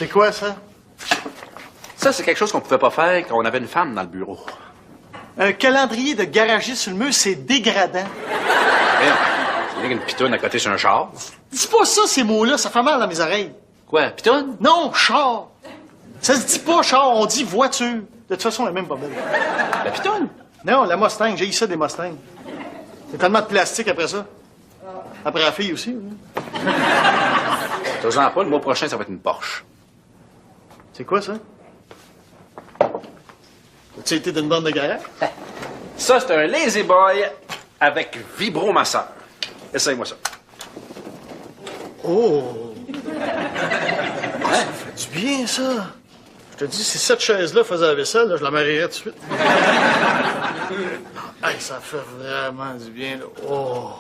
C'est quoi, ça? Ça, c'est quelque chose qu'on pouvait pas faire quand on avait une femme dans le bureau. Un calendrier de garagiste sur le mur, c'est dégradant. C'est une pitoune à côté sur un char. Dis pas ça, ces mots-là, ça fait mal dans mes oreilles. Quoi, pitoune? Non, char. Ça se dit pas char, on dit voiture. De toute façon, la même problème. La pitoune? Non, la Mustang, j'ai eu ça des Mustangs. C'est tellement de plastique après ça. Après la fille aussi. T'as pas, le mois prochain, ça va être une Porsche. C'est quoi, ça? As-tu été d'une bande de garage? Ça, c'est un Lazy Boy avec vibromasseur. Essaye-moi ça. Oh! Ça fait du bien, ça. Je te dis, si cette chaise-là faisait la vaisselle, là, je la marierais tout de suite. Hey, ça fait vraiment du bien, là. Oh!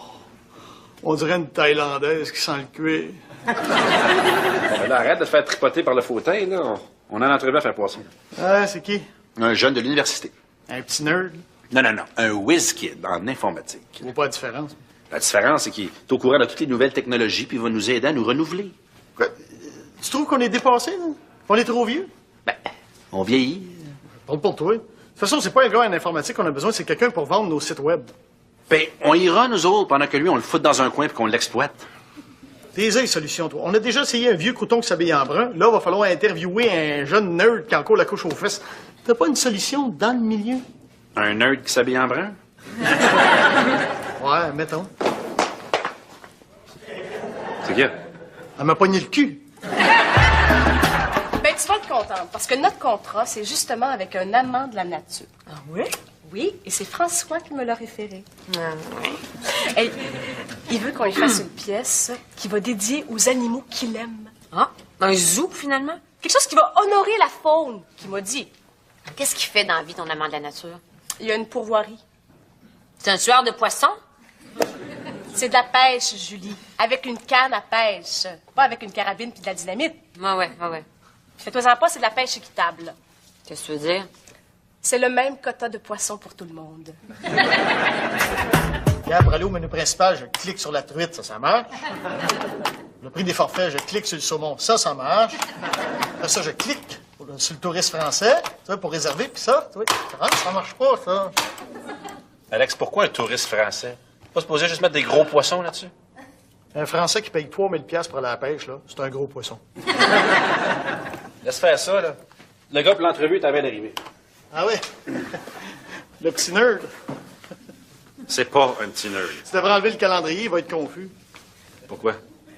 On dirait une Thaïlandaise qui sent le cuir. Là, arrête de te faire tripoter par le fauteuil, là. On a un entrevue à faire passer. Ah, c'est qui? Un jeune de l'université. Un petit nerd? Non. Un whiz kid en informatique. Je vois pas la différence. La différence, c'est qu'il est au courant de toutes les nouvelles technologies puis il va nous aider à nous renouveler. Quoi? Tu trouves qu'on est dépassé, là? On est trop vieux? Ben, on vieillit. Parle pour toi. De toute façon, c'est pas un gars en informatique qu'on a besoin, c'est quelqu'un pour vendre nos sites web. Ben, on ira, nous autres, pendant que lui, on le fout dans un coin puis qu'on l'exploite. T'es solution, toi. On a déjà essayé un vieux crouton qui s'habille en brun. Là, il va falloir interviewer un jeune nerd qui a encore la couche aux fesses. T'as pas une solution dans le milieu? Un nerd qui s'habille en brun? Ouais, mettons. C'est qui? Elle m'a pogné le cul. Ben, tu vas être contente, parce que notre contrat, c'est justement avec un amant de la nature. Ah oui? Oui, et c'est François qui me l'a référé. Ah oui. Et il veut qu'on lui fasse une pièce qui va dédier aux animaux qu'il aime. Ah, un zoo, finalement? Quelque chose qui va honorer la faune, qui m'a dit. Qu'est-ce qu'il fait dans la vie, ton amant de la nature? Il y a une pourvoirie. C'est un tueur de poissons? C'est de la pêche, Julie. Avec une canne à pêche. Pas avec une carabine puis de la dynamite. Ouais. Fais-toi-en pas, c'est de la pêche équitable. Qu'est-ce que tu veux dire? C'est le même quota de poissons pour tout le monde. Regarde, pour aller au menu principal, je clique sur la truite, ça marche. Le prix des forfaits, je clique sur le saumon, ça marche. Après ça, je clique sur le touriste français, tu vois, pour réserver, puis ça, tu vois, ça marche pas, ça. Alex, pourquoi un touriste français? Pas supposé juste mettre des gros poissons là-dessus? Un Français qui paye 3000 $ pour aller à la pêche, là, c'est un gros poisson. Laisse faire ça, là. Le gars pour l'entrevue est à peine d'arriver. Ah oui? Le petit nerd. C'est pas un petit nerd. Tu devrais enlever le calendrier, il va être confus. Pourquoi?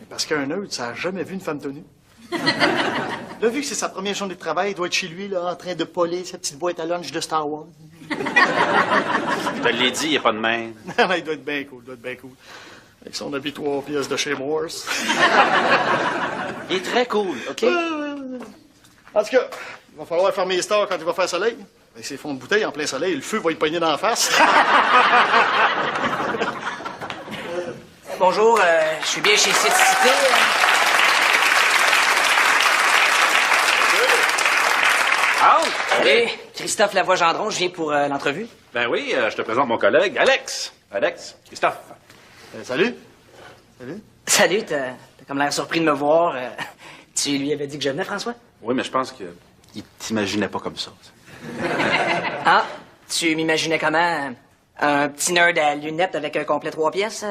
Parce qu'un nerd, ça n'a jamais vu une femme tenue. Là, vu que c'est sa première journée de travail, il doit être chez lui, là, en train de poler sa petite boîte à lunch de Star Wars. Je te l'ai dit, il n'y a pas de main. Non, il doit être bien cool, Avec son habit 3 pièces de chez Morse. Il est très cool, OK? En tout cas, il va falloir fermer les stores quand il va faire soleil. Avec ses fonds de bouteille en plein soleil, le feu va y pogner dans la face. Bonjour, je suis bien chez City Cité. Salut, Christophe Lavoie-Gendron, je viens pour l'entrevue. Ben oui, je te présente mon collègue, Alex. Alex, Christophe. Salut. Salut, t'as comme l'air surpris de me voir. Tu lui avais dit que je venais, François? Oui, mais je pense qu'il t'imaginait pas comme ça. Ah, tu m'imaginais comment? Un petit nerd à lunettes avec un complet 3 pièces?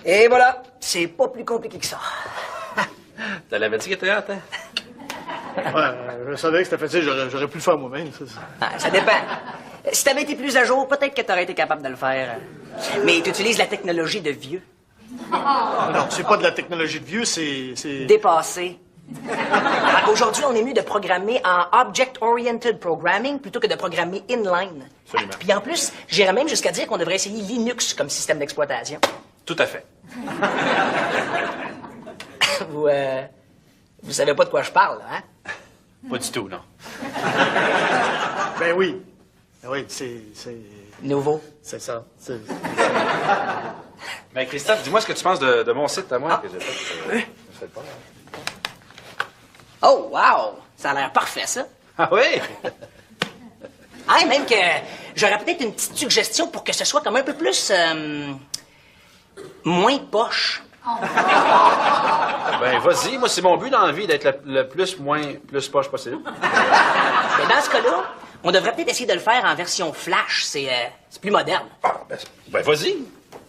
Et voilà, c'est pas plus compliqué que ça. T'as l'avais dit qu'il était hâte, hein? Ouais, je savais que c'était facile, j'aurais pu le faire moi-même. Ça dépend. Si t'avais été plus à jour, peut-être que t'aurais été capable de le faire. Mais tu utilises la technologie de vieux. Non, c'est pas de la technologie de vieux, c'est... Dépassé. Aujourd'hui, on est mieux de programmer en Object-Oriented Programming plutôt que de programmer inline. Absolument. Puis en plus, j'irais même jusqu'à dire qu'on devrait essayer Linux comme système d'exploitation. Tout à fait. Vous savez pas de quoi je parle, hein? Pas du tout, non. Ben oui. Oui, c'est... Nouveau. C'est ça. Ben, Christophe, dis-moi ce que tu penses de mon site à moi que j'ai fait. Fais pas. Oh, wow! Ça a l'air parfait, ça. Ah oui? Ah, même que j'aurais peut-être une petite suggestion pour que ce soit comme un peu plus... moins poche. Ben, vas-y. Moi, c'est mon but dans la vie d'être le plus poche possible. Mais dans ce cas-là, on devrait peut-être essayer de le faire en version flash. C'est plus moderne. Ben vas-y.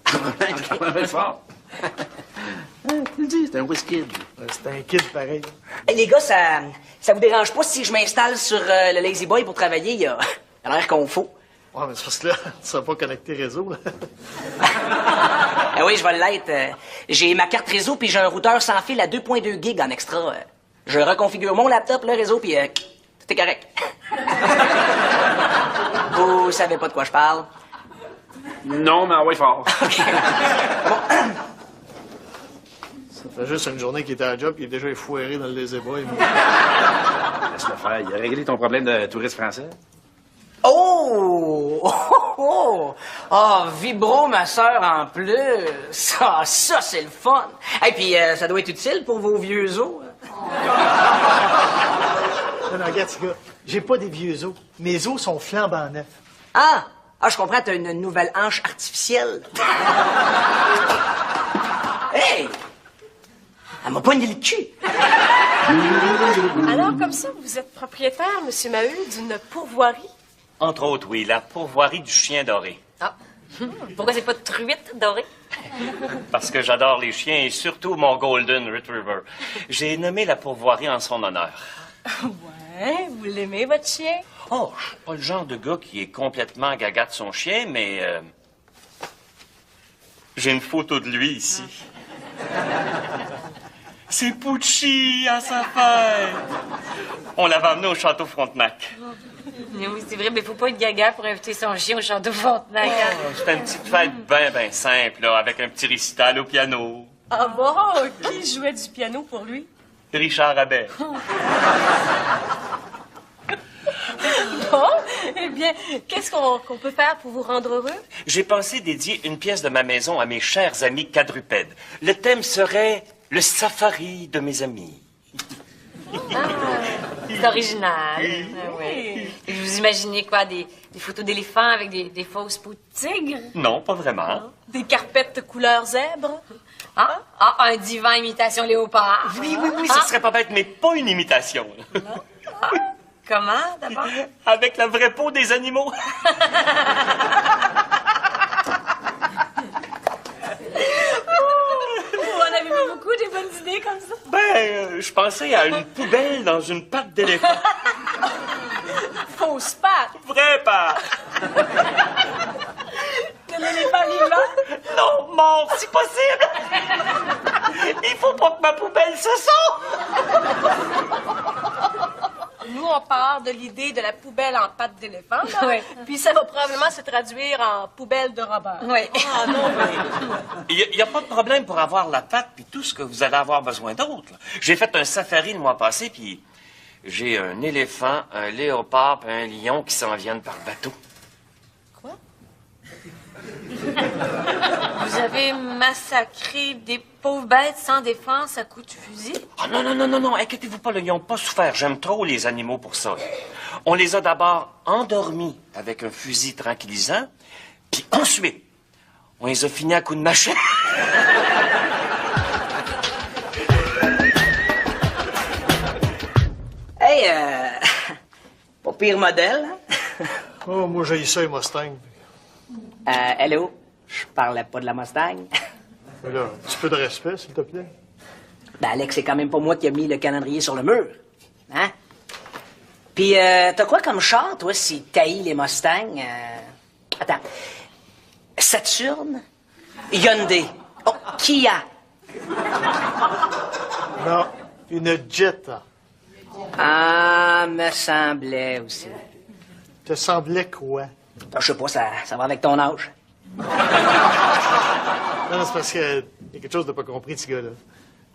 Quand même fort. Tu le dis, c'est un whisky. C'est un kid pareil. Hey, les gars, ça vous dérange pas si je m'installe sur le Lazy Boy pour travailler? Il a l'air qu'on faut. Ouais, mais c'est parce que là, tu seras pas connecté réseau, là. Ah oui, je vais l'être. J'ai ma carte réseau, puis j'ai un routeur sans fil à 2.2 gigs en extra. Je reconfigure mon laptop, le réseau, puis tout est correct. Vous savez pas de quoi je parle? Non, mais ouais, fort. Ça fait juste une journée qu'il était à la job, il est déjà effoiré dans le lazy boy. Laisse-le faire. Il a réglé ton problème de touriste français. Oh! Oh, Vibro, ma sœur, en plus. Ça, c'est le fun. Et puis, ça doit être utile pour vos vieux os. Non, regarde, ce gars, j'ai pas des vieux os. Mes os sont flambant neufs. Ah, je comprends, t'as une nouvelle hanche artificielle. Hey! Elle m'a pogné le cul. Alors, comme ça, vous êtes propriétaire, Monsieur Maheu, d'une pourvoirie? Entre autres, oui, la pourvoirie du chien doré. Ah. Pourquoi c'est pas de truite dorée? Parce que j'adore les chiens et surtout mon Golden Retriever. J'ai nommé la pourvoirie en son honneur. Ouais, vous l'aimez, votre chien? Oh, je suis pas le genre de gars qui est complètement gaga de son chien, mais... j'ai une photo de lui ici. C'est Pucci à sa fête! On l'avait amené au château Frontenac. Oui, c'est vrai, mais faut pas être gaga pour inviter son chien au château Frontenac. C'était une petite fête ben simple, là, avec un petit récital au piano. Ah bon? Qui jouait du piano pour lui? Richard Rabet. Bon, eh bien, qu'est-ce qu'on peut faire pour vous rendre heureux? J'ai pensé dédier une pièce de ma maison à mes chers amis quadrupèdes. Le thème serait le safari de mes amis. C'est original. Ah, ouais. Et vous imaginez quoi? Des photos d'éléphants avec des fausses peaux de tigre? Non, pas vraiment. Des carpettes de couleur zèbre? Un divan imitation léopard. Oui, ça serait pas bête, mais pas une imitation. Comment, d'abord? Avec la vraie peau des animaux. Vous en avez beaucoup des bonnes idées comme ça? Je pensais à une poubelle dans une patte d'éléphant. Fausse patte! Vraie patte. De l'éléphant vivant? Non, mort, si possible. Il faut pas que ma poubelle se sauve. Nous, on part de l'idée de la poubelle en patte d'éléphant, là. Ouais. Puis ça va probablement se traduire en poubelle de Robert. Oui. Ah non, Il n'y a pas de problème pour avoir la patte puis tout ce que vous allez avoir besoin d'autre. Là. J'ai fait un safari le mois passé, puis j'ai un éléphant, un léopard et un lion qui s'en viennent par bateau. Quoi? Vous avez massacré des pauvres bêtes sans défense à coups de fusil? Ah non, inquiétez-vous pas, là, ils n'ont pas souffert. J'aime trop les animaux pour ça. On les a d'abord endormis avec un fusil tranquillisant, puis ensuite, on les a finis à coups de machette. Hey, pas pire modèle, hein? Oh, moi, j'ai ça, les Mustangs. Hello? Je parlais pas de la Mustang. Mais là, un petit peu de respect, s'il te plaît. Ben, Alex, c'est quand même pas moi qui a mis le calendrier sur le mur. Hein? Puis, t'as quoi comme char, toi, si t'haïs les Mustangs? Attends. Saturn? Hyundai? Oh, Kia? Non, une Jetta. Ah, me semblait aussi. Te semblait quoi? Ben, je sais pas, ça va avec ton âge. Non, c'est parce que y a quelque chose de pas compris de ce gars-là.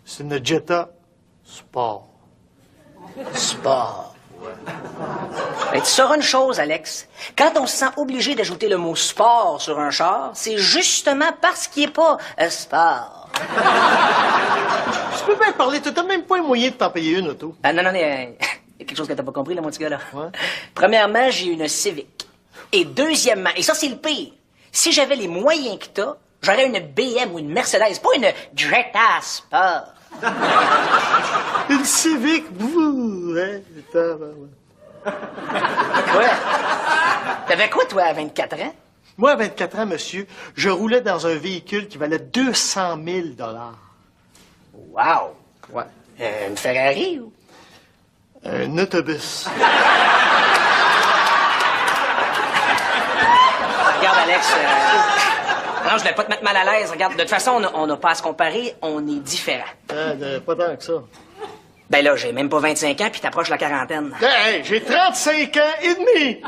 C'est une Jetta Sport. Sport. Ben, tu sauras une chose, Alex. Quand on se sent obligé d'ajouter le mot sport sur un char, c'est justement parce qu'il n'est pas sport. Tu peux bien parler, t'as même pas les moyens de t'en payer une auto. Ah, non, il Il y a quelque chose que t'as pas compris, là, mon petit gars, là. Ouais. Premièrement, j'ai une Civic. Et deuxièmement, et ça, c'est le pire, si j'avais les moyens que t'as, j'aurais une BM ou une Mercedes, pas une Jetta Sport. Une Civic, bouh, hein, Quoi? T'avais quoi, toi, à 24 ans? Moi, à 24 ans, monsieur, je roulais dans un véhicule qui valait 200 000 $. Wow! Ouais. Une Ferrari ou? Un autobus. Regarde, Alex, non, je voulais pas te mettre mal à l'aise. Regarde, de toute façon, on n'a pas à se comparer, on est différents. Pas tant que ça. Ben là, j'ai même pas 25 ans, puis t'approches la quarantaine. Hey, j'ai 35 ans et demi!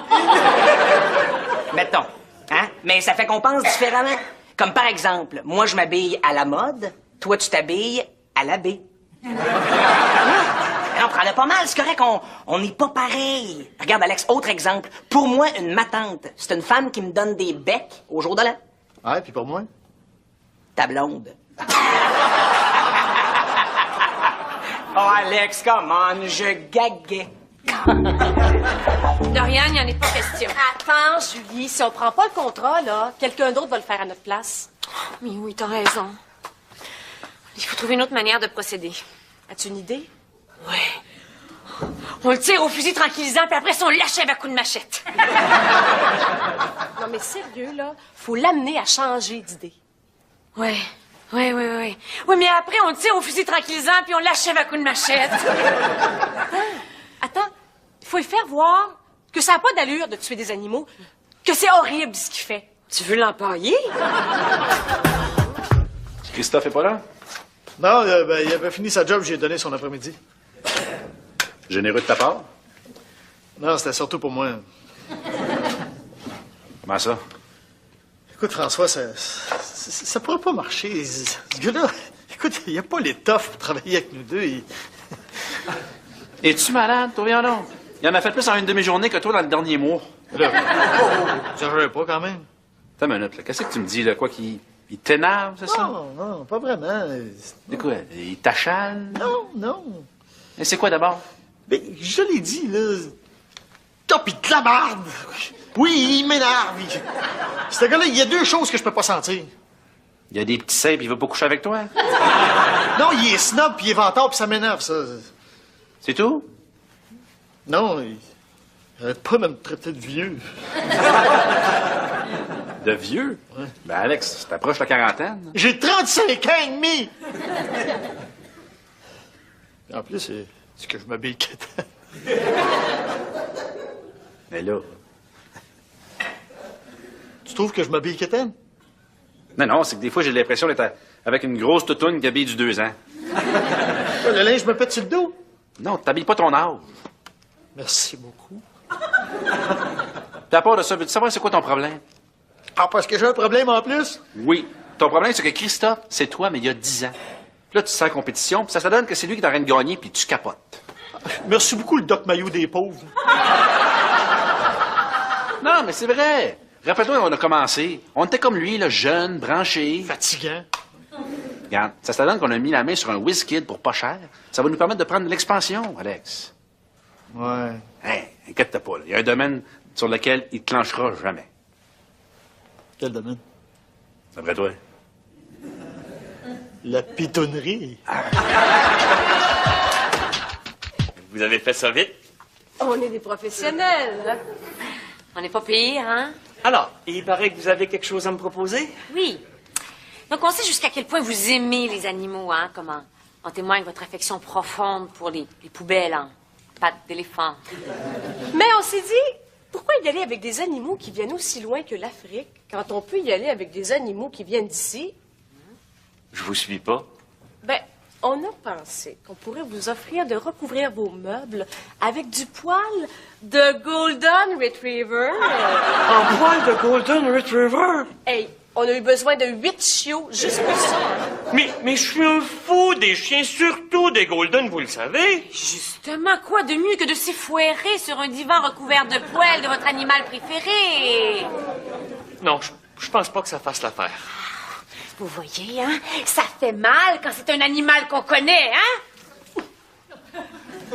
Mettons, hein? Mais ça fait qu'on pense différemment. Comme par exemple, moi, je m'habille à la mode, toi, tu t'habilles à la baie. On prendrait pas mal, c'est correct, on n'est pas pareil. Regarde, Alex, autre exemple. Pour moi, une matante, c'est une femme qui me donne des becs au jour de l'an. Ouais, puis pour moi? Ta blonde. Oh, Alex, come on, je gaguais. Dorian, il n'y en est pas question. Attends, Julie, si on prend pas le contrat, là, quelqu'un d'autre va le faire à notre place. Mais oui, t'as raison. Il faut trouver une autre manière de procéder. As-tu une idée? Oui. On le tire au fusil tranquillisant, puis après, on l'achève à coups de machette. Non, mais sérieux, là, faut l'amener à changer d'idée. Oui. Oui. Oui, mais après, on le tire au fusil tranquillisant, puis on l'achève à coups de machette. Attends, il faut lui faire voir que ça n'a pas d'allure de tuer des animaux, que c'est horrible ce qu'il fait. Tu veux l'empailler? Christophe est pas là? Non, il avait fini sa job, j'ai donné son après-midi. Généreux de ta part? Non, c'était surtout pour moi. Comment ça? Écoute, François, ça pourrait pas marcher. Ce gars-là, écoute, il n'y a pas l'étoffe pour travailler avec nous deux. Es-tu malade, toi, viens donc? Il en a fait plus en une demi-journée que toi dans le dernier mois. Là, j'arriverais pas quand même. Attends une minute, là. Qu'est-ce que tu me dis, là? Quoi, qu'il t'énerve, c'est ça? Non, pas vraiment. De quoi? Il t'achale? Non. Et c'est quoi d'abord? Mais je l'ai dit, là. T'as pis de la merde! Oui, il m'énerve. Ce gars-là, il y a deux choses que je peux pas sentir. Il y a des petits seins pis il veut pas coucher avec toi? Non, il est snob pis il est vantard pis ça m'énerve, ça. C'est tout? Non, il arrête pas de me traiter de vieux. De vieux? Ouais. Ben, Alex, t'approches la quarantaine. J'ai 35 ans et demi! En plus, c'est que je m'habille quétaine. Mais là... Tu trouves que je m'habille quétaine? Non, c'est que des fois, j'ai l'impression d'être avec une grosse toutoune qui habille du 2 ans. Le linge me pète sur le dos? Non, t'habilles pas ton âge. Merci beaucoup. Puis à part de ça, veux-tu savoir c'est quoi ton problème? Ah, parce que j'ai un problème en plus? Oui. Ton problème, c'est que Christophe, c'est toi, mais il y a 10 ans. Puis là, tu te sens en compétition, puis ça donne que c'est lui qui est en train de gagner, puis tu capotes. Merci beaucoup, le Doc Maillot des pauvres. Non, mais c'est vrai. Rappelle-toi, on a commencé. On était comme lui, là, jeune, branché. Fatigant. Regarde, ça se donne qu'on a mis la main sur un WizKid pour pas cher. Ça va nous permettre de prendre de l'expansion, Alex. Ouais. Hey, inquiète-toi pas, là. Il y a un domaine sur lequel il te clenchera jamais. Quel domaine? D'après toi? La pitonnerie. Vous avez fait ça vite? On est des professionnels. On n'est pas pire, hein? Alors, il paraît que vous avez quelque chose à me proposer? Oui. Donc, on sait jusqu'à quel point vous aimez les animaux, hein? Comment en témoigne votre affection profonde pour les poubelles en pattes d'éléphant. Mais on s'est dit, pourquoi y aller avec des animaux qui viennent aussi loin que l'Afrique, quand on peut y aller avec des animaux qui viennent d'ici? Je vous suis pas. Ben, on a pensé qu'on pourrait vous offrir de recouvrir vos meubles avec du poil de Golden Retriever. Un poil de Golden Retriever? Hey, on a eu besoin de 8 chiots juste pour ça. Mais je suis un fou des chiens, surtout des Golden, vous le savez. Justement, quoi de mieux que de s'effouérer sur un divan recouvert de poils de votre animal préféré? Non, je pense pas que ça fasse l'affaire. Vous voyez, hein? Ça fait mal quand c'est un animal qu'on connaît, hein?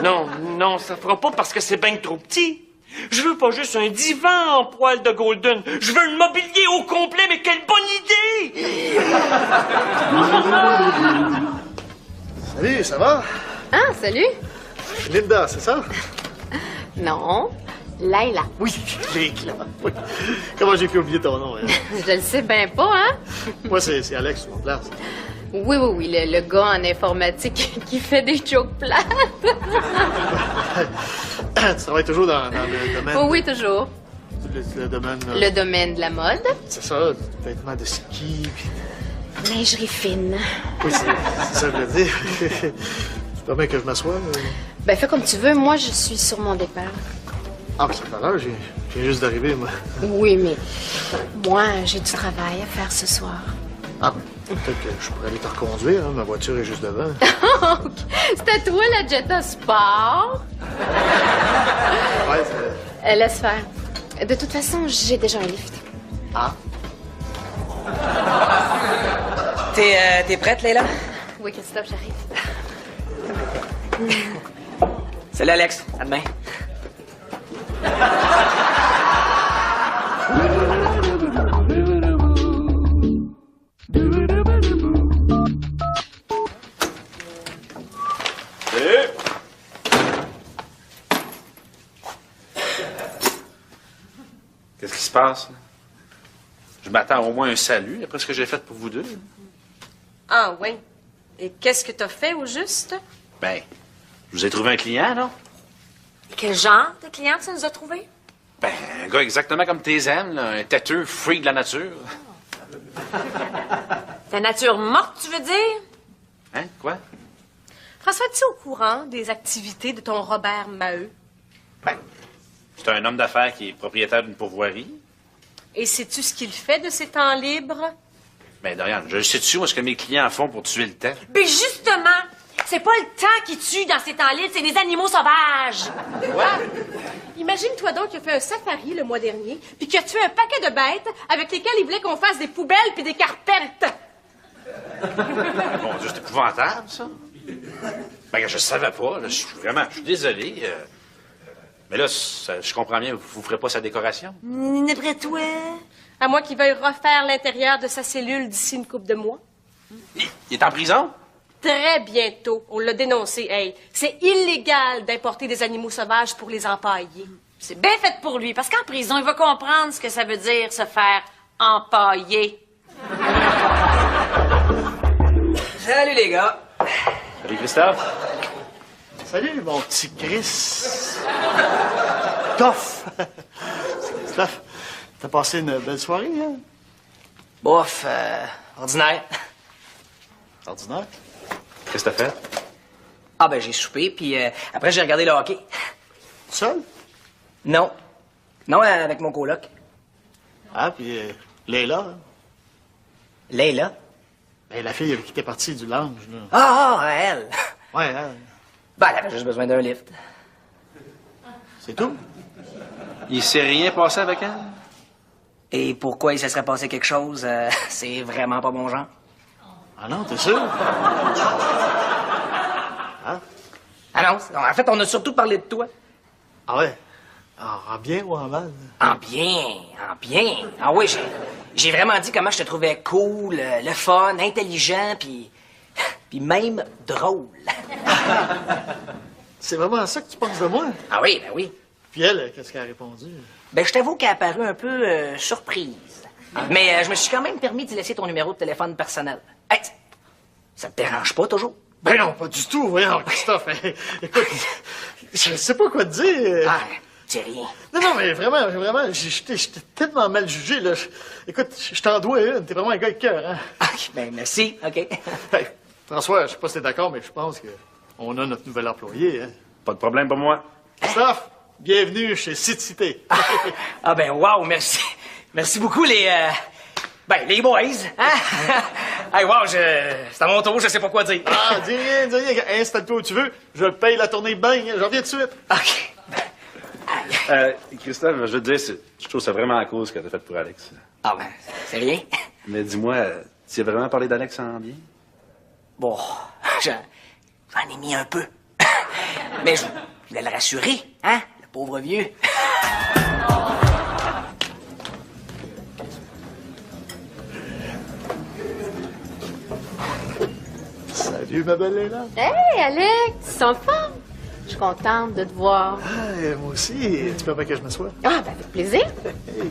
Non, ça fera pas parce que c'est bien trop petit. Je veux pas juste un divan en poil de Golden. Je veux le mobilier au complet, mais quelle bonne idée! Salut, ça va? Ah, salut. Linda, c'est ça? Non, Laila. Oui, Linda. Oui. Comment j'ai pu oublier ton nom? Hein? Je le sais bien pas, hein? Moi, c'est Alex, sur mon place. Oui, le gars en informatique qui fait des jokes plates. Tu travailles toujours dans le domaine... Oh, oui, toujours. Le domaine... Le domaine de la mode. C'est ça, vêtements de ski, puis... Lingerie fine. Oui, c'est ça que je veux dire. Tu permets que je m'assoie? Ben, fais comme tu veux. Moi, je suis sur mon départ. Ah, mais ça fait l'heure, je viens juste d'arriver, moi. Oui, mais moi, j'ai du travail à faire ce soir. Ah, peut-être que je pourrais aller te reconduire, hein? Ma voiture est juste devant. C'est à toi, la Jetta Sport. Ouais, c'est... Laisse faire. De toute façon, j'ai déjà un lift. Ah? T'es prête, Leila? Oui, Christophe, j'arrive. Salut, Alex. À demain. Qu'est-ce qui se passe? Là? Je m'attends au moins un salut après ce que j'ai fait pour vous deux. Ah, oui. Et qu'est-ce que t'as fait au juste? Ben, je vous ai trouvé un client, non? Et quel genre de client tu nous as trouvé? Ben, un gars exactement comme tes aimes, là, un têteux freak de la nature. Ta nature morte, tu veux dire? Hein? Quoi? François, es-tu au courant des activités de ton Robert Maheu? Ben, c'est un homme d'affaires qui est propriétaire d'une pourvoirie. Et sais-tu ce qu'il fait de ses temps libres? Ben, Dorian, je sais-tu, moi, ce que mes clients font pour tuer le temps? Ben justement, c'est pas le temps qui tue dans ces temps libres, c'est des animaux sauvages. Imagine-toi donc qu'il a fait un safari le mois dernier, puis qu'il a tué un paquet de bêtes avec lesquelles il voulait qu'on fasse des poubelles puis des carpettes. Mon Dieu, c'est épouvantable, ça. Ben, je savais pas. Là, je suis désolé. Mais là, je comprends bien, vous ferez pas sa décoration? D'après toi? À moins qu'il veuille refaire l'intérieur de sa cellule d'ici une couple de mois. Il est en prison? Très bientôt. On l'a dénoncé. Hey, c'est illégal d'importer des animaux sauvages pour les empailler. C'est bien fait pour lui, parce qu'en prison, il va comprendre ce que ça veut dire se faire empailler. Salut, les gars. Salut, Christophe. Salut, mon petit Chris. Toff. Christophe, t'as passé une belle soirée, hein? Bof, ordinaire. Ordinaire. Christophe? Ah, ben, j'ai soupé, puis après, j'ai regardé le hockey. Seul? Non. Non, avec mon coloc. Ah, puis Leila, hein? Leila? Ben, la fille qui était partie du lounge, là. Ah, elle. Ouais, hein? Ben, elle avait juste besoin d'un lift. C'est tout? Il s'est rien passé avec elle? Et pourquoi il se serait passé quelque chose, c'est vraiment pas mon genre. Ah non, t'es sûr? Hein? Ah non, en fait, on a surtout parlé de toi. Ah ouais? En bien ou en mal? En bien, en bien. Ah oui, j'ai vraiment dit comment je te trouvais cool, le fun, intelligent, puis même drôle. C'est vraiment ça que tu penses de moi? Ah oui, ben oui. Puis elle, qu'est-ce qu'elle a répondu? Ben, je t'avoue qu'elle a paru un peu surprise. Mais je me suis quand même permis d'y laisser ton numéro de téléphone personnel. Hey, ça te dérange pas toujours? Ben non, pas du tout, voyons, Christophe. Écoute, je sais pas quoi te dire. Ah, c'est rien. Non, mais vraiment, j'étais tellement mal jugé, là. Écoute, je t'en dois une. T'es vraiment un gars de cœur, hein? Ok, ben merci, OK. Hey, François, je sais pas si t'es d'accord, mais je pense qu'on a notre nouvel employé, hein? Pas de problème pour moi. Christophe, bienvenue chez City. Ah ben wow, merci. Merci beaucoup les boys. Hein? Hey wow, c'est à mon tour, je sais pas quoi dire. Ah, dis rien, installe-toi où tu veux. Je paye la tournée de bain, j'en reviens tout de suite. OK. Christophe, je veux te dire, je trouve ça vraiment à cause que t'as fait pour Alex. Ah ben, c'est rien. Mais dis-moi, tu as vraiment parlé d'Alex en bien? Bon, j'en ai mis un peu. Mais je voulais le rassurer, hein, le pauvre vieux. Salut, ma belle Léla. Hey, Alex, tu sens fort? Je suis contente de te voir. Ah, moi aussi. Tu permets que je m'assoie? Ah, ben avec plaisir. Hey.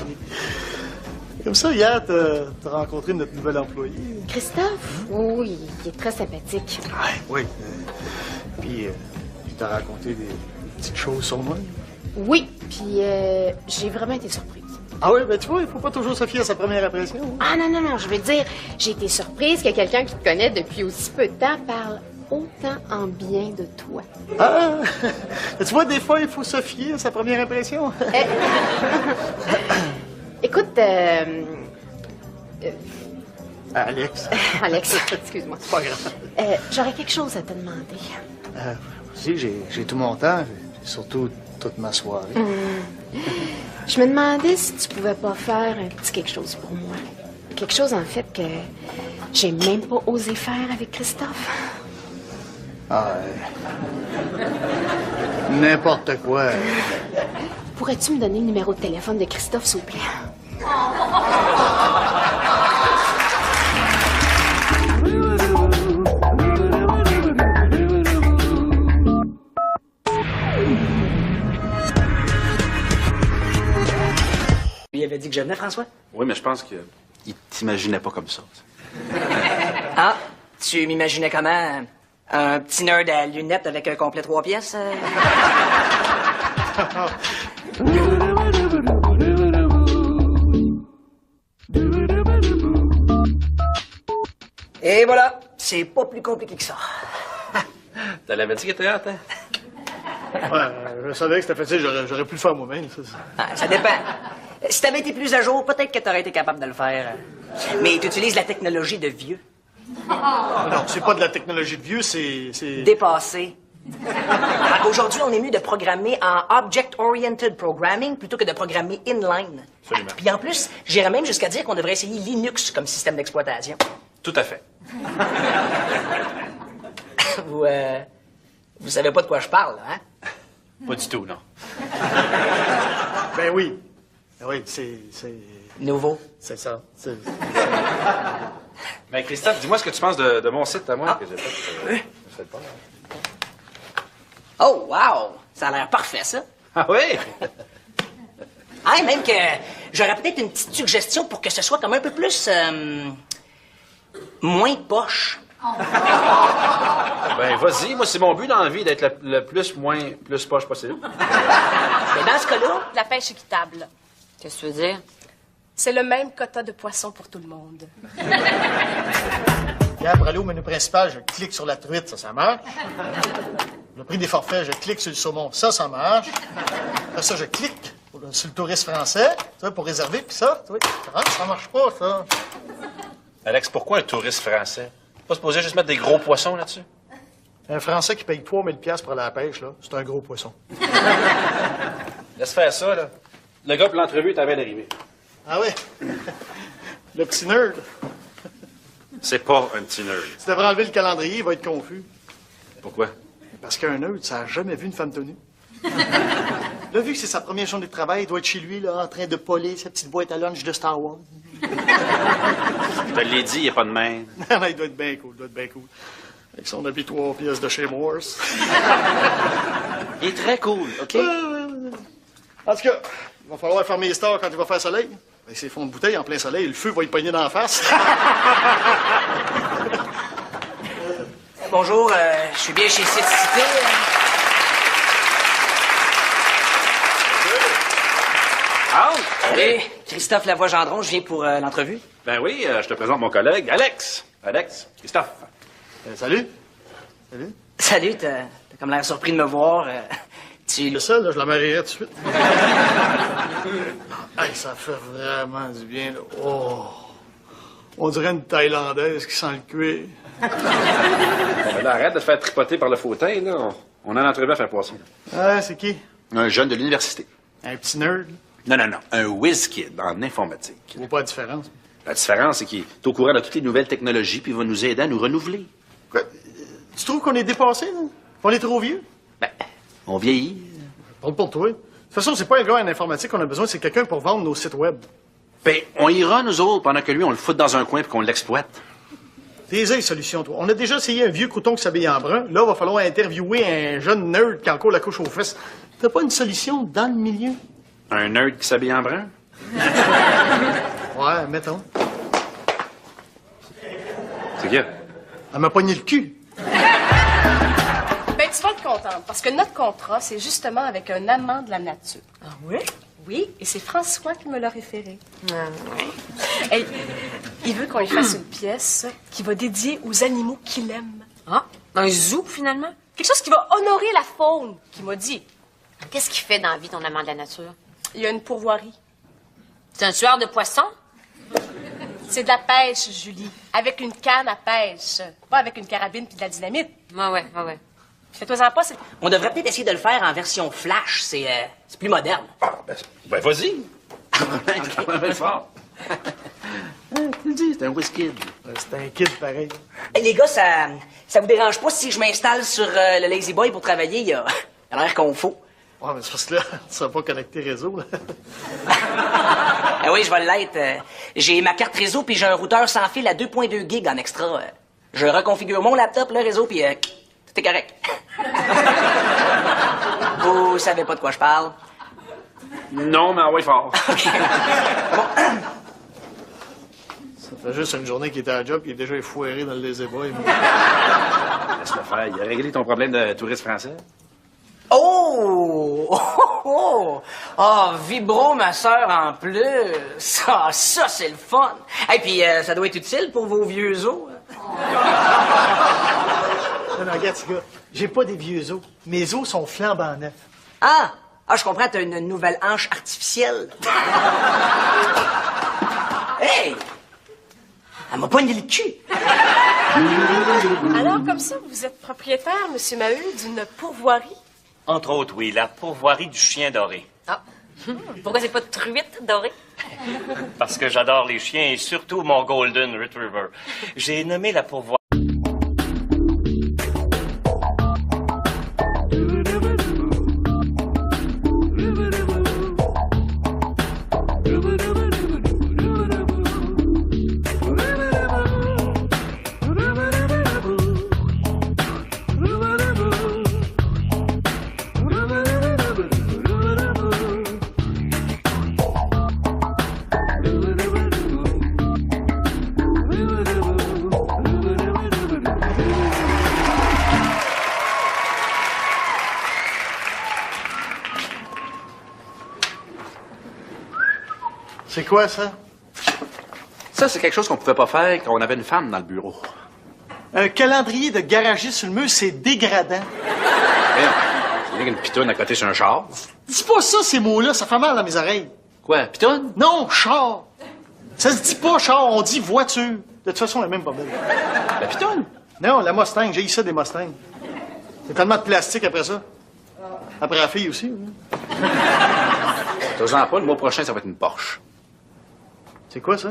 Comme ça, hier, t'as rencontré notre nouvel employé. Christophe? Oui, il est très sympathique. Oui. Puis, il t'a raconté des petites choses sur moi. Oui, puis j'ai vraiment été surprise. Ah oui, ben tu vois, il faut pas toujours se fier à sa première impression. Ah non, je veux dire, j'ai été surprise que quelqu'un qui te connaît depuis aussi peu de temps parle autant en bien de toi. Ah! Tu vois, des fois, il faut se fier à sa première impression. Écoute, Alex. Alex, excuse-moi. C'est pas grave. J'aurais quelque chose à te demander. Si, j'ai tout mon temps, et surtout toute ma soirée. Je me demandais si tu pouvais pas faire un petit quelque chose pour moi. Quelque chose, en fait, que j'ai même pas osé faire avec Christophe. Ah, n'importe quoi. Pourrais-tu me donner le numéro de téléphone de Christophe, s'il vous plaît? Il avait dit que je venais, François? Oui, mais je pense qu'il t'imaginait pas comme ça. Ah, tu m'imaginais comment? Un petit nerd à lunettes avec un complet 3 pièces? Et voilà, c'est pas plus compliqué que ça. T'as l'avais dit qu'il était hâte, hein? Ouais, je savais que c'était facile, j'aurais pu le faire moi-même. Ça dépend. Si t'avais été plus à jour, peut-être que t'aurais été capable de le faire. Mais tu utilises la technologie de vieux. Non, c'est pas de la technologie de vieux, c'est... Dépassé. Aujourd'hui, on est mieux de programmer en Object-Oriented Programming plutôt que de programmer inline. Absolument. Puis en plus, j'irais même jusqu'à dire qu'on devrait essayer Linux comme système d'exploitation. Tout à fait. Vous savez pas de quoi je parle, hein? Pas du tout, non. Ben oui. Ben oui, c'est... Nouveau. C'est ça. Mais Christophe, dis-moi ce que tu penses de mon site à moi que j'ai fait. Je sais pas. Oh, wow! Ça a l'air parfait, ça. Ah oui? Ah, même que j'aurais peut-être une petite suggestion pour que ce soit comme un peu plus... moins poche. Ben, vas-y. Moi, c'est mon but dans la vie d'être le plus poche possible. Mais dans ce cas-là... La pêche équitable. Qu'est-ce que tu veux dire? C'est le même quota de poissons pour tout le monde. Hier, pour aller au menu principal, je clique sur la truite, ça marche. Le prix des forfaits, je clique sur le saumon, ça marche. Après ça, je clique sur le touriste français, tu vois, pour réserver, puis ça, tu vois, ça marche pas, ça. Alex, pourquoi un touriste français? Pas supposé juste mettre des gros poissons là-dessus? Un Français qui paye 3 000 $ pour aller à la pêche, là, c'est un gros poisson. Laisse faire ça, là. Le gars pour l'entrevue est à peine arrivé. Ah oui? Le petit nerd. C'est pas un petit nerd. Tu devrais enlever le calendrier, il va être confus. Pourquoi? Parce qu'un nerd, ça n'a jamais vu une femme tenue. Là, vu que c'est sa première journée de travail, il doit être chez lui, là, en train de poler sa petite boîte à lunch de Star Wars. Je te l'ai dit, il n'y a pas de main. Non, il doit être bien cool, Avec son habit 3 pièces de chez Morse. Il est très cool, OK? En tout cas, il va falloir fermer les stores quand il va faire soleil. Avec ses fonds de bouteille en plein soleil, le feu va y pogner dans la face. Bonjour, je suis bien chez City Cité. Salut, Christophe Lavoie-Gendron, je viens pour l'entrevue. Ben oui, je te présente mon collègue, Alex. Alex, Christophe. Salut. Salut, t'as comme l'air surpris de me voir. Le seul, là, je la marierais tout de suite. Hey, ça fait vraiment du bien, là. Oh! On dirait une Thaïlandaise qui sent le cuir. Bon, ben là, arrête de te faire tripoter par le fauteuil, là. On a une entrevue à faire poisson. Ah, c'est qui? Un jeune de l'université. Un petit nerd? Non. Un whiz-kid en informatique. Je vois pas la différence. La différence, c'est qu'il est au courant de toutes les nouvelles technologies puis il va nous aider à nous renouveler. Quoi? Tu trouves qu'on est dépassé, là? Qu'on est trop vieux? Ben, On vieillit. Parle pour toi. De toute façon, c'est pas un gars en informatique qu'on a besoin, c'est quelqu'un pour vendre nos sites web. Ben, on ira, nous autres, pendant que lui, on le fout dans un coin puis qu'on l'exploite. T'es les solutions, toi. On a déjà essayé un vieux crouton qui s'habille en brun. Là, il va falloir interviewer un jeune nerd qui a encore la couche aux fesses. T'as pas une solution dans le milieu? Un nerd qui s'habille en brun? Ouais, mettons. C'est qui? Elle m'a pogné le cul. Ben, tu vas être contente, parce que notre contrat, c'est justement avec un amant de la nature. Ah oui? Oui, et c'est François qui me l'a référé. Hey, il veut qu'on lui fasse une pièce qui va dédier aux animaux qu'il aime. Ah, un zoo, finalement? Quelque chose qui va honorer la faune, qu'il m'a dit. Qu'est-ce qu'il fait dans la vie, ton amant de la nature? Il y a une pourvoirie. C'est un tueur de poissons? C'est de la pêche, Julie. Avec une canne à pêche. Pas avec une carabine puis de la dynamite. Ouais. Fais-toi-en pas, c'est... On devrait peut-être essayer de le faire en version flash. C'est plus moderne. Ben, vas-y. Ben, fort. Tu le dis, c'est un whisky. C'est un kid pareil. Hey, les gars, ça vous dérange pas si je m'installe sur le Lazy Boy pour travailler? Il a l'air qu'on faut. Ouais, mais c'est parce que là, tu seras pas connecté réseau, là. Ah oui, je vais l'être. J'ai ma carte réseau, puis j'ai un routeur sans fil à 2.2 gigs en extra. Je reconfigure mon laptop, le réseau, puis tout est correct. Vous savez pas de quoi je parle? Non, mais ouais, fort. Ça fait juste une journée qu'il était à la job, il est déjà effoiré dans le Lazy Boy. Laisse-le faire. Il a réglé ton problème de touriste français. Oh, Vibro, ma sœur, en plus. Ça, c'est le fun. Et puis, ça doit être utile pour vos vieux os. Non, regarde, ce gars, j'ai pas des vieux os. Mes os sont flambant neufs. Ah, je comprends, t'as une nouvelle hanche artificielle. Hey! Elle m'a poigné le cul. Alors, comme ça, vous êtes propriétaire, Monsieur Maheu, d'une pourvoirie? Entre autres, oui, la pourvoirie du chien doré. Ah. Pourquoi c'est pas de truite dorée? Parce que j'adore les chiens et surtout mon Golden Retriever. J'ai nommé la pourvoirie. C'est quoi, ça? Ça, c'est quelque chose qu'on pouvait pas faire quand on avait une femme dans le bureau. Un calendrier de garagiste sur le mur, c'est dégradant. C'est bien qu'une pitoune à côté sur un char. Dis pas ça, ces mots-là, ça fait mal dans mes oreilles. Quoi, pitoune? Non, char. Ça se dit pas char, on dit voiture. De toute façon, la même problème. La pitoune? Non, la Mustang, j'ai eu ça des Mustangs. C'est tellement de plastique après ça. Après la fille aussi. T'as pas, le mois prochain, ça va être une Porsche. C'est quoi, ça?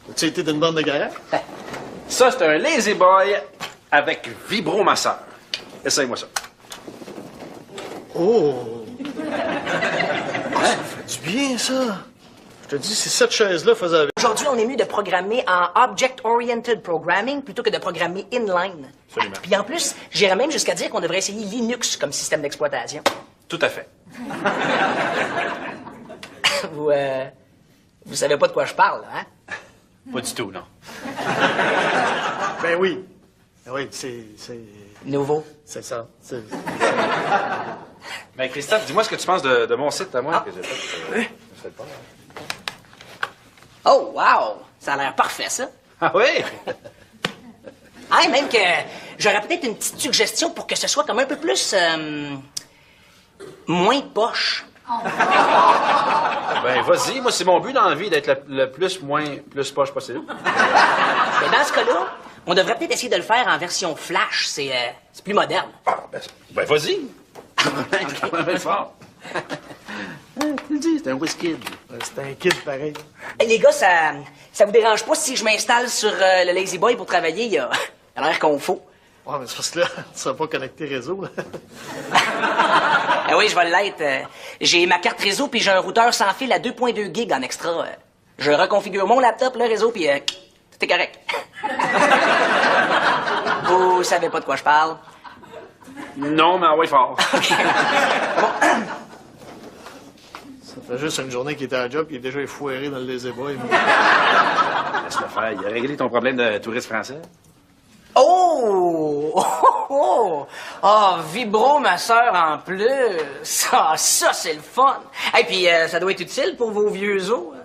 As-tu été d'une bande de garage? Ça, c'est un Lazy Boy avec vibromasseur. Essaye-moi ça. Oh! Ça fait du bien, ça. Je te dis, si cette chaise-là faisait avec... Aujourd'hui, on est mieux de programmer en Object-Oriented Programming plutôt que de programmer inline. Absolument. Puis en plus, j'irais même jusqu'à dire qu'on devrait essayer Linux comme système d'exploitation. Tout à fait. Vous savez pas de quoi je parle, hein? Pas du tout, non. Ben oui. Ben oui, c'est... Nouveau. C'est ça. Mais Christophe, dis-moi ce que tu penses de mon site à moi que j'ai fait. Je fais pas. Oh, wow! Ça a l'air parfait, ça. Ah oui? Ah, même que j'aurais peut-être une petite suggestion pour que ce soit comme un peu plus... moins poche. Ben, vas-y. Moi, c'est mon but dans la vie d'être le plus poche possible. Mais dans ce cas-là, on devrait peut-être essayer de le faire en version flash. C'est plus moderne. Ben, vas-y. Ben, fort. Tu le dis, c'est un whisky. C'est un kid pareil. Hey, les gars, ça vous dérange pas si je m'installe sur le Lazy Boy pour travailler? Il a l'air qu'on faut. Ouais, mais c'est parce que là, tu seras pas connecté réseau, là. Ah oui, je vais l'être. J'ai ma carte réseau, puis j'ai un routeur sans fil à 2.2 gigs en extra. Je reconfigure mon laptop, le réseau, puis tout est correct. Vous savez pas de quoi je parle? Non, mais ouais, fort. Ça fait juste une journée qu'il était à la job, il est déjà effoiré dans le lazy boy. Laisse-le faire. Il a réglé ton problème de touriste français. Oh! Oh, Vibro, ma sœur, en plus. Ça, c'est le fun. Et puis, ça doit être utile pour vos vieux os.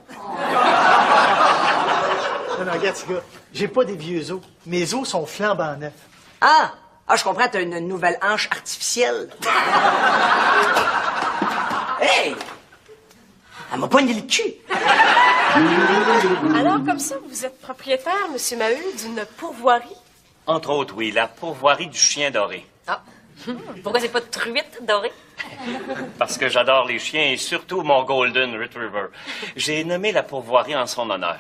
Non, regarde, ce gars, j'ai pas des vieux os. Mes os sont flambant neufs. Ah, je comprends, t'as une nouvelle hanche artificielle. Hey! Elle m'a poigné le cul. Alors, comme ça, vous êtes propriétaire, Monsieur Maheu, d'une pourvoirie? Entre autres, oui, la pourvoirie du chien doré. Ah. Pourquoi c'est pas de truite dorée? Parce que j'adore les chiens et surtout mon Golden Retriever. J'ai nommé la pourvoirie en son honneur.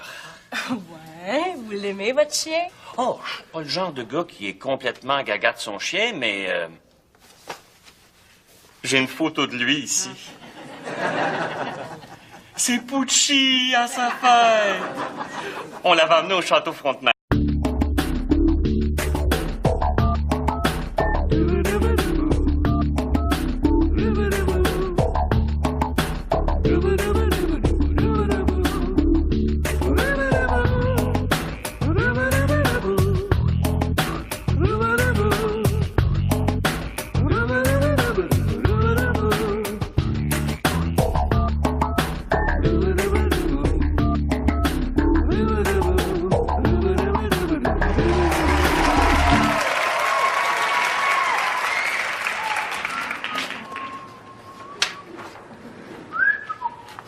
Ouais, vous l'aimez, votre chien? Oh, je suis pas le genre de gars qui est complètement gaga de son chien, mais j'ai une photo de lui ici. C'est Pucci à sa fête. On l'avait amené au château Frontenac.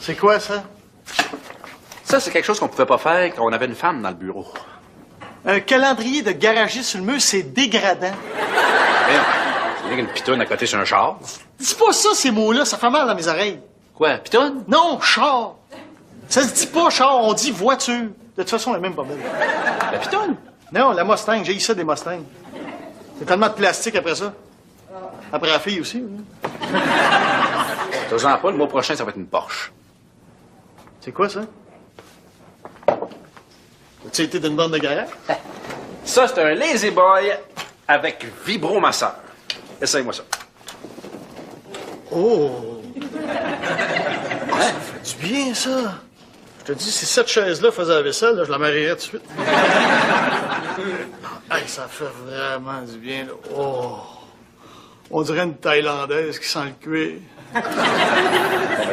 C'est quoi, ça? Ça, c'est quelque chose qu'on pouvait pas faire quand on avait une femme dans le bureau. Un calendrier de garagiste sur le mur, c'est dégradant. C'est rien qu'une pitoune à côté sur un char. Dis pas ça, ces mots-là, ça fait mal dans mes oreilles. Quoi, pitoune? Non, char. Ça se dit pas char, on dit voiture. De toute façon, la même problème. La pitoune? Non, la Mustang, j'ai eu ça des Mustangs. C'est tellement de plastique après ça. Après la fille aussi. T'as pas, le mois prochain, ça va être une Porsche. C'est quoi, ça? As-tu été d'une bande de garage? Ça, c'est un Lazy Boy avec vibromasseur. Essaye-moi ça. Oh! Ça fait du bien, ça. Je te dis, si cette chaise-là faisait la vaisselle, là, je la marierais tout de suite. Hey, ça fait vraiment du bien, là. Oh! On dirait une Thaïlandaise qui sent le cuir. Bon,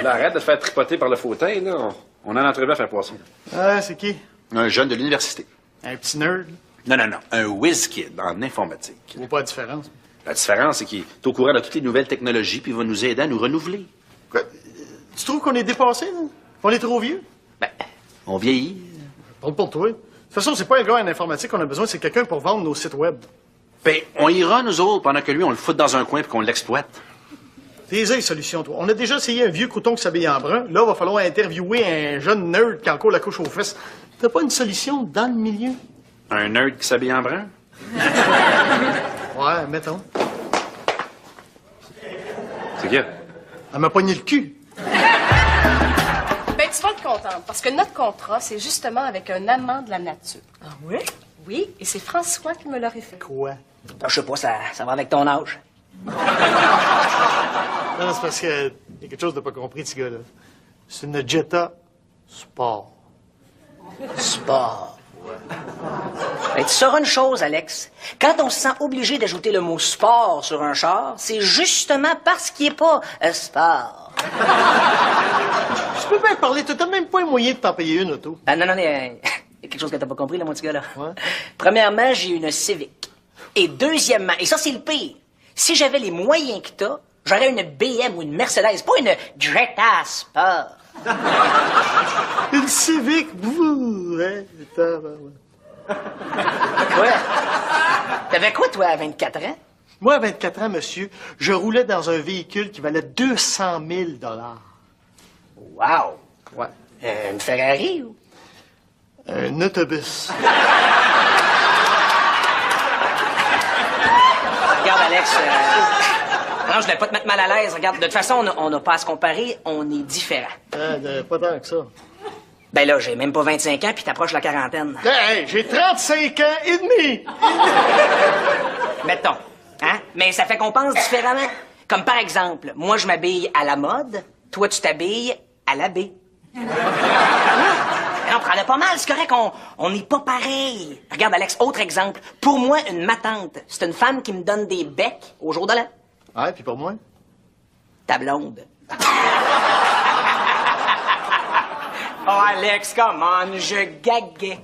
là, arrête de te faire tripoter par le fauteuil, là. On a une entrevue à faire poisson. Ah, c'est qui? Un jeune de l'université. Un petit nerd? Non. Un whiz-kid en informatique. Je vois pas la différence. La différence, c'est qu'il est au courant de toutes les nouvelles technologies puis il va nous aider à nous renouveler. Quoi? Tu trouves qu'on est dépassé, là? Qu'on est trop vieux? Ben, on vieillit. Parle pour toi. De toute façon, c'est pas un gars en informatique qu'on a besoin, c'est quelqu'un pour vendre nos sites web. Ben, on ira, nous autres, pendant que lui, on le fout dans un coin puis qu'on l'exploite. T'es les solutions, toi. On a déjà essayé un vieux crouton qui s'habille en brun. Là, il va falloir interviewer un jeune nerd qui a encore la couche aux fesses. T'as pas une solution dans le milieu? Un nerd qui s'habille en brun? Ouais, mettons. C'est qui? Elle m'a pogné le cul. Ben, tu vas être contente, parce que notre contrat, c'est justement avec un amant de la nature. Ah oui? Oui, et c'est François qui me l'aurait fait. Quoi? Je sais pas, ça va avec ton âge. Non, c'est parce que y a quelque chose de pas compris de ce gars-là. C'est une Jetta Sport. Sport. Ben, tu sauras une chose, Alex. Quand on se sent obligé d'ajouter le mot sport sur un char, c'est justement parce qu'il n'est pas sport. Tu peux bien parler, t'as même pas un moyen de t'en payer une auto. Ah, non, il y a quelque chose que t'as pas compris, là, mon petit gars, là. Ouais. Premièrement, j'ai une Civic. Et deuxièmement, et ça, c'est le pire, si j'avais les moyens que t'as, j'aurais une BM ou une Mercedes, pas une Jetta Sport. Une Civic, bouh, hein, Quoi? T'avais quoi, toi, à 24 ans? Moi, à 24 ans, monsieur, je roulais dans un véhicule qui valait 200 000 $. Wow! Ouais. Une Ferrari ou? Un autobus. Alex, non, je voulais pas te mettre mal à l'aise. Regarde, de toute façon, on n'a pas à se comparer, on est différents. Pas tant que ça. Ben là, j'ai même pas 25 ans, puis t'approches la quarantaine. Hey, j'ai 35 ans et demi! Mettons, hein? Mais ça fait qu'on pense différemment. Comme par exemple, moi, je m'habille à la mode, toi, tu t'habilles à la baie. On prend pas mal, c'est correct, on n'est pas pareil. Regarde, Alex, autre exemple. Pour moi, une matante, c'est une femme qui me donne des becs au jour de l'an. Ouais, puis pour moi? Ta blonde. Oh, Alex, come on, je gaguais.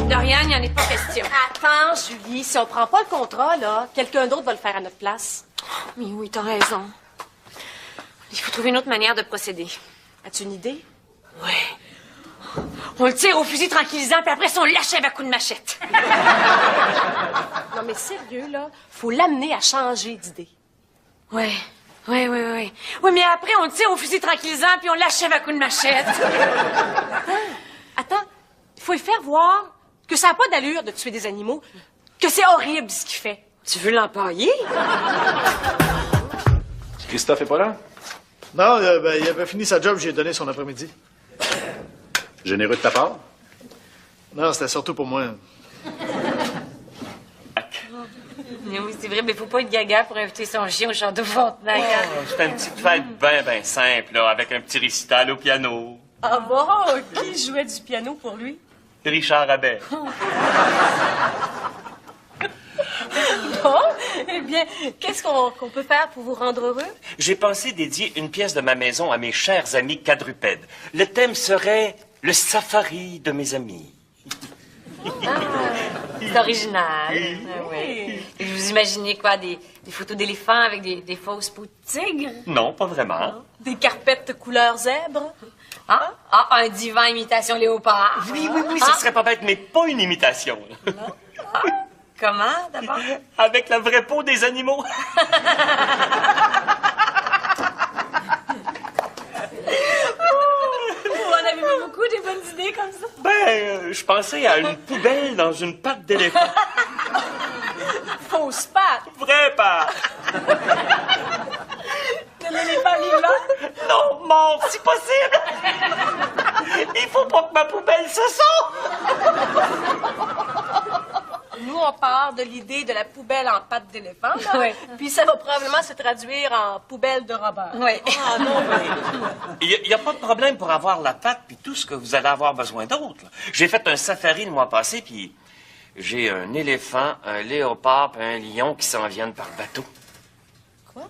Dorian, il n'y en est pas question. Attends, Julie, si on prend pas le contrat, là, quelqu'un d'autre va le faire à notre place. Mais oui, t'as raison. Il faut trouver une autre manière de procéder. As-tu une idée? Oui. On le tire au fusil tranquillisant, puis après, on l'achève à coups de machette. Non, mais sérieux, là, faut l'amener à changer d'idée. Oui. Oui. Oui, mais après, on le tire au fusil tranquillisant, puis on l'achève à coups de machette. Attends, il faut lui faire voir que ça n'a pas d'allure de tuer des animaux, que c'est horrible ce qu'il fait. Tu veux l'empailler? Christophe est pas là? Non, il avait fini sa job, j'ai donné son après-midi. Généreux de ta part? Non, c'était surtout pour moi. Mais oui, c'est vrai, mais faut pas être gaga pour inviter son chien au Château Frontenac. C'était une petite fête ben simple, là, avec un petit récital au piano. Ah bon? Qui jouait du piano pour lui? Richard Rabet. Bon, eh bien, qu'est-ce qu'on peut faire pour vous rendre heureux? J'ai pensé dédier une pièce de ma maison à mes chers amis quadrupèdes. Le thème serait le safari de mes amis. C'est original. Oui. Et vous imaginez quoi? Des photos d'éléphants avec des fausses peaux de tigre? Non, pas vraiment. Des carpettes couleur zèbre? Un divan imitation léopard. Oui, ça serait pas bête, mais pas une imitation. Comment, d'abord? Avec la vraie peau des animaux. Vous en avez beaucoup des bonnes idées comme ça? Je pensais à une poubelle dans une patte d'éléphant. Fausse patte! Vraie patte. De l'éléphant vivant? Non, mort, si possible. Il faut pas que ma poubelle se sauve. Nous, on part de l'idée de la poubelle en patte d'éléphant, là. Ouais. Puis ça va probablement se traduire en poubelle de Robert. Oui. Ah non, Il n'y a pas de problème pour avoir la patte puis tout ce que vous allez avoir besoin d'autre. Là. J'ai fait un safari le mois passé, puis j'ai un éléphant, un léopard puis un lion qui s'en viennent par bateau. Quoi?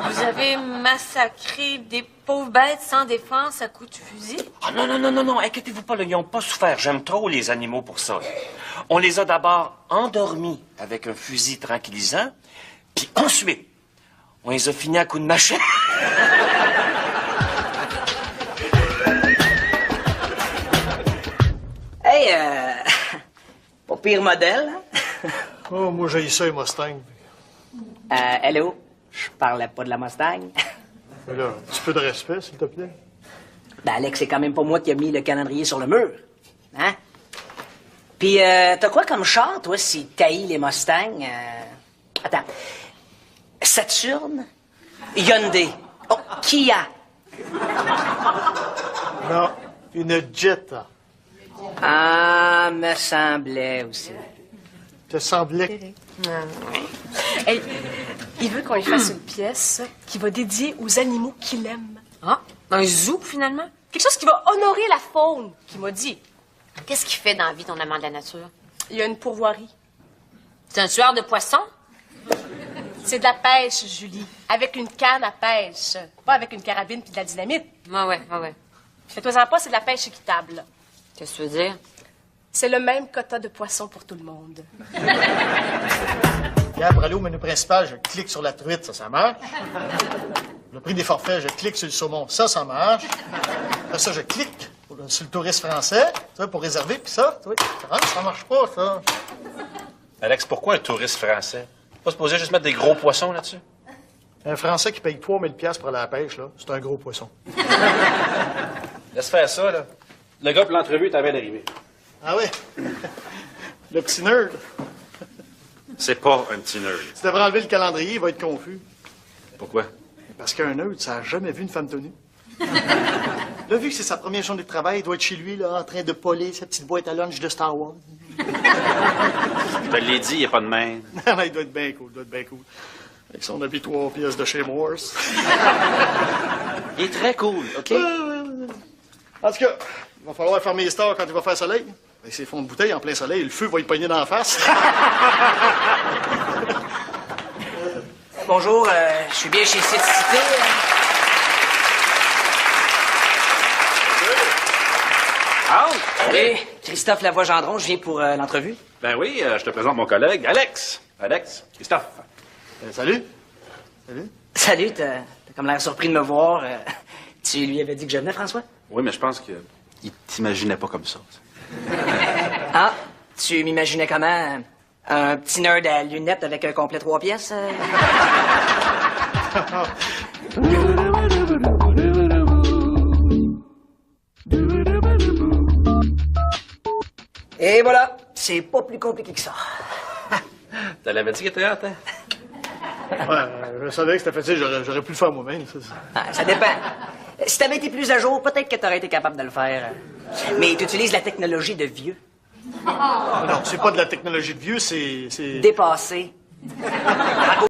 Vous avez massacré des pauvres bêtes sans défense à coups de fusil? Ah non, inquiétez-vous pas, là, ils n'ont pas souffert. J'aime trop les animaux pour ça. On les a d'abord endormis avec un fusil tranquillisant, puis ensuite, on les a finis à coups de machette. Hey, pas pire modèle, hein? Oh, moi, j'ai ça, les Mustangs. Hello, je parlais pas de la Mustang. Mais là, un petit peu de respect, s'il te plaît. Ben, Alex, c'est quand même pas moi qui ai mis le calendrier sur le mur. Hein? Puis, t'as quoi comme char, toi, si t'haïs les Mustangs? Attends. Saturn? Hyundai? Oh, Kia? Non, une Jet. Ah, me semblait aussi. Te semblait. Hey, il veut qu'on lui fasse une pièce qui va dédier aux animaux qu'il aime. Ah, un zoo, finalement? Quelque chose qui va honorer la faune, qu'il m'a dit. Qu'est-ce qu'il fait dans la vie, ton amant de la nature? Il y a une pourvoirie. C'est un tueur de poissons? C'est de la pêche, Julie. Avec une canne à pêche. Pas avec une carabine puis de la dynamite. Ouais. Fais-toi-en pas, c'est de la pêche équitable. Là. Qu'est-ce que tu veux dire? C'est le même quota de poissons pour tout le monde. Hier, pour aller au menu principal, je clique sur la truite, ça marche. Le prix des forfaits, je clique sur le saumon, ça marche. Après ça, je clique sur le touriste français, tu vois, pour réserver, puis ça, tu vois, ça marche pas, ça. Alex, pourquoi un touriste français? Pas supposé juste mettre des gros poissons là-dessus? Un Français qui paye 3000 $ pour aller à la pêche, là, c'est un gros poisson. Laisse faire ça, là. Le gars pour l'entrevue est à peine arrivé. Ah oui? Le petit nerd. C'est pas un petit nerd. Tu devrais enlever le calendrier, il va être confus. Pourquoi? Parce qu'un nerd, ça n'a jamais vu une femme tenue. Là, vu que c'est sa première journée de travail, il doit être chez lui, là, en train de poler sa petite boîte à lunch de Star Wars. Je te l'ai dit, il n'y a pas de main. Non, il doit être bien cool, Avec son habit 3 pièces de chez Morse. Il est très cool, OK? En tout cas, il va falloir fermer les stores quand il va faire soleil. Avec ses fonds de bouteille en plein soleil, le feu va y pogner dans la face. Bonjour, je suis bien chez Cité. Ah, Salut, Christophe Lavoie-Gendron, je viens pour l'entrevue. Ben oui, je te présente mon collègue, Alex. Alex, Christophe. Salut. Salut, t'as comme l'air surpris de me voir. Tu lui avais dit que je venais, François? Oui, mais je pense qu'il t'imaginait pas comme ça. Ah, tu m'imaginais comment? Un petit nerd à lunettes avec un complet 3 pièces? Et voilà, c'est pas plus compliqué que ça. T'as l'avais dit qu'il était hâte, hein? Ouais, je savais que c'était facile, j'aurais pu le faire moi-même. Ça dépend. Si t'avais été plus à jour, peut-être que t'aurais été capable de le faire. Mais tu utilises la technologie de vieux. Non, c'est pas de la technologie de vieux, c'est... Dépassé.